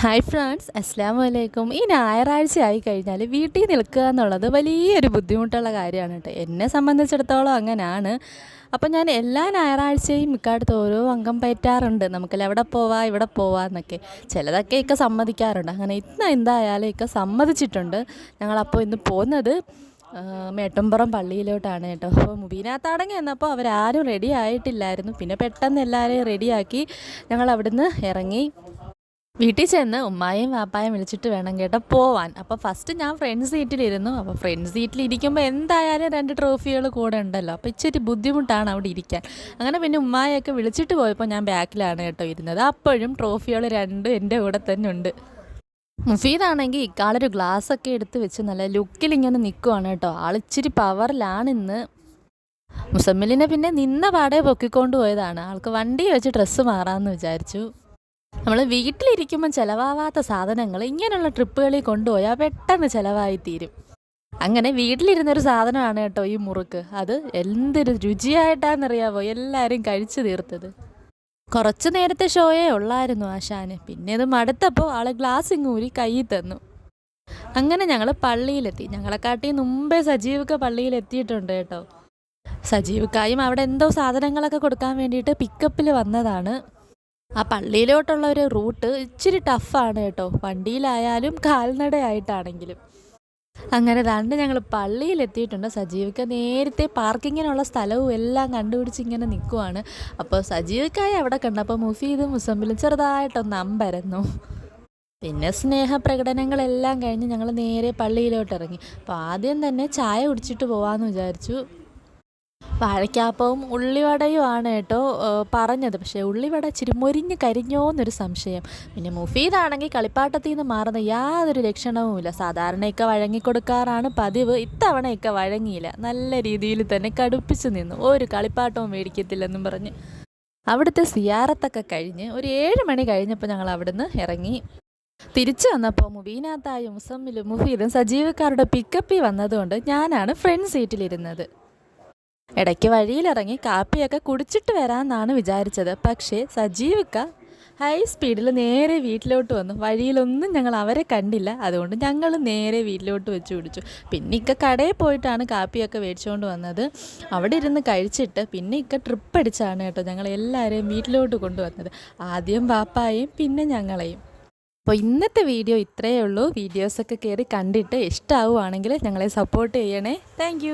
Hi friends, അസ്സലാമു അലൈക്കും. ഈ ഞായറാഴ്ചയായി കഴിഞ്ഞാൽ വീട്ടിൽ നിൽക്കുക എന്നുള്ളത് വലിയൊരു ബുദ്ധിമുട്ടുള്ള കാര്യമാണ് കേട്ടോ. എന്നെ സംബന്ധിച്ചിടത്തോളം അങ്ങനെയാണ്. അപ്പോൾ ഞാൻ എല്ലാ ഞായറാഴ്ചയും മിക്കടുത്ത് ഓരോ അംഗം പറ്റാറുണ്ട്. നമുക്കല്ല അവിടെ പോവാം ഇവിടെ പോവാന്നൊക്കെ. ചിലതൊക്കെ ഒക്കെ സമ്മതിക്കാറുണ്ട്. അങ്ങനെ ഇന്ന് എന്തായാലും ഒക്കെ സമ്മതിച്ചിട്ടുണ്ട്. ഞങ്ങളപ്പോൾ ഇന്ന് പോകുന്നത് മേട്ടുംപുറം പള്ളിയിലോട്ടാണ് കേട്ടോ. അപ്പോൾ മുബീനാത്താടങ്ങി എന്നപ്പോൾ അവരാരും റെഡി ആയിട്ടില്ലായിരുന്നു. പിന്നെ പെട്ടെന്ന് എല്ലാവരെയും റെഡിയാക്കി ഞങ്ങൾ അവിടുന്ന് ഇറങ്ങി. വീട്ടിൽ ചെന്ന് ഉമ്മായും വാപ്പായും വിളിച്ചിട്ട് വേണം കേട്ടോ പോവാൻ. അപ്പോൾ ഫസ്റ്റ് ഞാൻ ഫ്രണ്ട് സീറ്റിലിരുന്നു. അപ്പോൾ ഫ്രണ്ട് സീറ്റിലിരിക്കുമ്പോൾ എന്തായാലും 2 ട്രോഫികൾ കൂടെ ഉണ്ടല്ലോ. അപ്പോൾ ഇച്ചിരി ബുദ്ധിമുട്ടാണ് അവിടെ ഇരിക്കാൻ. അങ്ങനെ പിന്നെ ഉമ്മായൊക്കെ വിളിച്ചിട്ട് പോയപ്പോൾ ഞാൻ ബാക്കിലാണ് കേട്ടോ ഇരുന്നത്. അപ്പോഴും ട്രോഫികൾ 2 എൻ്റെ കൂടെ തന്നെ ഉണ്ട്. മുഫീദാണെങ്കിൽ ഇക്കാളൊരു ഗ്ലാസ്സൊക്കെ എടുത്ത് വെച്ച് നല്ല ലുക്കിൽ ഇങ്ങനെ നിൽക്കുവാണ് കേട്ടോ. ആളിച്ചിരി പവറിലാണ് ഇന്ന്. മുസമ്മിലിനെ പിന്നെ നിന്ന പാടെ പൊക്കിക്കൊണ്ട് പോയതാണ്. ആൾക്ക് വണ്ടി വെച്ച് ഡ്രസ്സ് മാറാമെന്ന് വിചാരിച്ചു. നമ്മൾ വീട്ടിലിരിക്കുമ്പം ചിലവാവാത്ത സാധനങ്ങൾ ഇങ്ങനെയുള്ള ട്രിപ്പുകളിൽ കൊണ്ടുപോയാൽ പെട്ടെന്ന് ചിലവായി തീരും. അങ്ങനെ വീട്ടിലിരുന്നൊരു സാധനമാണ് കേട്ടോ ഈ മുറുക്ക്. അത് എന്തൊരു രുചിയായിട്ടാണെന്നറിയാമോ എല്ലാവരും കഴിച്ചു തീർത്തത്. കുറച്ച് നേരത്തെ ഷോയേ ഉള്ളായിരുന്നു ആശാന്. പിന്നെ അത് മടുത്തപ്പോൾ ആൾ ഗ്ലാസ് ഇങ്ങൂരി കയ്യിൽ തന്നു. അങ്ങനെ ഞങ്ങൾ പള്ളിയിലെത്തി. ഞങ്ങളെക്കാട്ടി മുമ്പേ സജീവൊക്കെ പള്ളിയിലെത്തിയിട്ടുണ്ട് കേട്ടോ. സജീവക്കായും അവിടെ എന്തോ സാധനങ്ങളൊക്കെ കൊടുക്കാൻ വേണ്ടിയിട്ട് പിക്കപ്പിൽ വന്നതാണ്. ആ പള്ളിയിലോട്ടുള്ള ഒരു റൂട്ട് ഇച്ചിരി ടഫാണ് കേട്ടോ, വണ്ടിയിലായാലും കാൽനടയായിട്ടാണെങ്കിലും. അങ്ങനെ ഞങ്ങൾ പള്ളിയിലെത്തിയിട്ടുണ്ട്. സജീവിക്ക നേരത്തെ പാർക്കിങ്ങിനുള്ള സ്ഥലവും എല്ലാം കണ്ടുപിടിച്ച് ഇങ്ങനെ നിൽക്കുവാണ്. അപ്പോൾ സജീവിക്കായി അവിടെ കണ്ടപ്പോൾ മുഫീദും മുസമ്മിലും ചെറുതായിട്ടൊന്ന് അമ്പരന്നു. പിന്നെ സ്നേഹപ്രകടനങ്ങളെല്ലാം കഴിഞ്ഞ് ഞങ്ങൾ നേരെ പള്ളിയിലോട്ട് ഇറങ്ങി. അപ്പോൾ ആദ്യം തന്നെ ചായ കുടിച്ചിട്ട് പോകാമെന്ന് വിചാരിച്ചു. വാഴയ്ക്കാപ്പവും ഉള്ളിവടയും ആണ് കേട്ടോ പറഞ്ഞത്. പക്ഷേ ഉള്ളിവട ഇച്ചിരി മൊരിഞ്ഞ് കരിഞ്ഞോ എന്നൊരു സംശയം. പിന്നെ മുഫീദാണെങ്കിൽ കളിപ്പാട്ടത്തിൽ നിന്ന് മാറുന്ന യാതൊരു ലക്ഷണവുമില്ല. സാധാരണയൊക്കെ വഴങ്ങിക്കൊടുക്കാറാണ് പതിവ്. ഇത്തവണയൊക്കെ വഴങ്ങിയില്ല. നല്ല രീതിയിൽ തന്നെ കടുപ്പിച്ച് നിന്നു. ഒരു കളിപ്പാട്ടവും മേടിക്കത്തില്ലെന്നും പറഞ്ഞ്. അവിടുത്തെ സിയാറത്തൊക്കെ കഴിഞ്ഞ് ഒരു 7 മണി കഴിഞ്ഞപ്പോൾ ഞങ്ങൾ അവിടുന്ന് ഇറങ്ങി. തിരിച്ചു വന്നപ്പോൾ മുബീനാത്തായും മുസമ്മിലും മുഫീദും സജീവക്കാരുടെ പിക്കപ്പിൽ വന്നതുകൊണ്ട് ഞാനാണ് ഫ്രണ്ട് സീറ്റിലിരുന്നത്. ഇടയ്ക്ക് വഴിയിലിറങ്ങി കാപ്പിയൊക്കെ കുടിച്ചിട്ട് വരാമെന്നാണ് വിചാരിച്ചത്. പക്ഷേ സജീവിക്ക ഹൈ സ്പീഡിൽ നേരെ വീട്ടിലോട്ട് വന്നു. വഴിയിലൊന്നും ഞങ്ങൾ അവരെ കണ്ടില്ല. അതുകൊണ്ട് ഞങ്ങൾ നേരെ വീട്ടിലോട്ട് വെച്ച് കുടിച്ചു. പിന്നെ ഇക്ക കടയിൽ പോയിട്ടാണ് കാപ്പിയൊക്കെ മേടിച്ചുകൊണ്ട് വന്നത്. അവിടെ ഇരുന്ന് കഴിച്ചിട്ട് പിന്നെ ഇക്ക ട്രിപ്പ് അടിച്ചാണ് കേട്ടോ ഞങ്ങൾ എല്ലാവരെയും വീട്ടിലോട്ട് കൊണ്ടുവന്നത്. ആദ്യം പാപ്പായും പിന്നെ ഞങ്ങളെയും. അപ്പോൾ ഇന്നത്തെ വീഡിയോ ഇത്രയേ ഉള്ളൂ. വീഡിയോസൊക്കെ കയറി കണ്ടിട്ട് ഇഷ്ടമാവുകയാണെങ്കിൽ ഞങ്ങളെ സപ്പോർട്ട് ചെയ്യണേ. താങ്ക്